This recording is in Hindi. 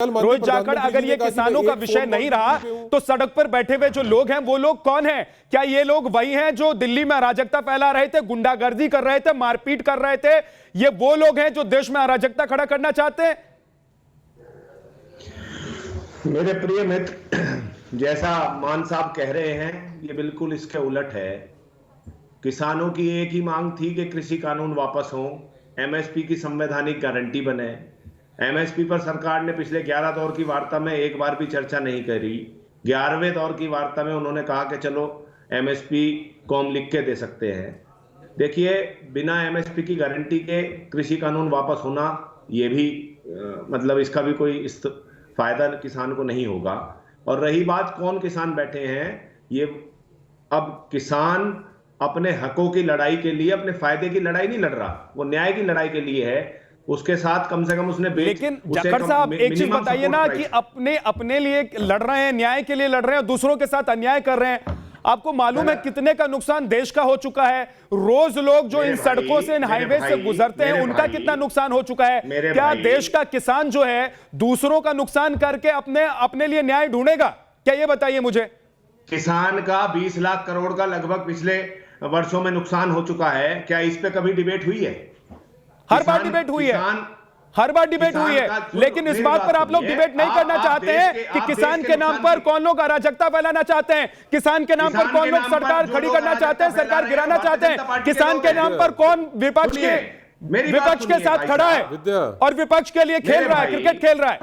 रोहित जाखड़, अगर ये किसानों का विषय नहीं रहा तो सड़क पर बैठे हुए जो लोग हैं वो लोग कौन हैं? क्या ये लोग वही हैं जो दिल्ली में अराजकता फैला रहे थे, गुंडागर्दी कर रहे थे, मारपीट कर रहे थे? ये वो लोग हैं जो देश में अराजकता खड़ा करना चाहते हैं? मेरे प्रिय मित्र, जैसा मान साहब कह रहे हैं ये बिल्कुल इसके उलट है। किसानों की एक ही मांग थी कि कृषि कानून वापस हो, एमएसपी की संवैधानिक गारंटी बने। एमएसपी पर सरकार ने पिछले 11 दौर की वार्ता में एक बार भी चर्चा नहीं करी। 11वें दौर की वार्ता में उन्होंने कहा कि चलो एमएसपी को हम लिख के दे सकते हैं। देखिए, बिना एमएसपी की गारंटी के कृषि कानून वापस होना, ये भी मतलब इसका भी कोई फायदा किसान को नहीं होगा। और रही बात कौन किसान बैठे हैं, ये अब किसान अपने हकों की लड़ाई के लिए, अपने फायदे की लड़ाई नहीं लड़ रहा, वो न्याय की लड़ाई के लिए है। उसके साथ कम से कम उसने लेकिन जाखड़ साहब एक चीज बताइए ना कि अपने लिए लड़ रहे हैं, न्याय के लिए लड़ रहे हैं, दूसरों के साथ अन्याय कर रहे हैं। आपको मालूम है कितने का नुकसान देश का हो चुका है? रोज लोग जो इन सड़कों से, इन हाईवे से गुजरते हैं, उनका कितना नुकसान हो चुका है? क्या देश का किसान जो है दूसरों का नुकसान करके अपने लिए न्याय ढूंढेगा? क्या ये बताइए मुझे। किसान का 20 लाख करोड़ का लगभग पिछले वर्षों में नुकसान हो चुका है। क्या इस पे कभी डिबेट हुई है? हर बार डिबेट हुई है, हर बार डिबेट हुई है, लेकिन इस बात पर आप लोग डिबेट नहीं करना चाहते हैं कि किसान के नाम पर कौन लोग अराजकता फैलाना चाहते हैं, किसान के नाम पर कौन लोग सरकार खड़ी करना चाहते हैं, सरकार गिराना चाहते हैं, किसान के नाम पर कौन विपक्ष के साथ खड़ा है और विपक्ष के लिए खेल रहा है, क्रिकेट खेल रहा है।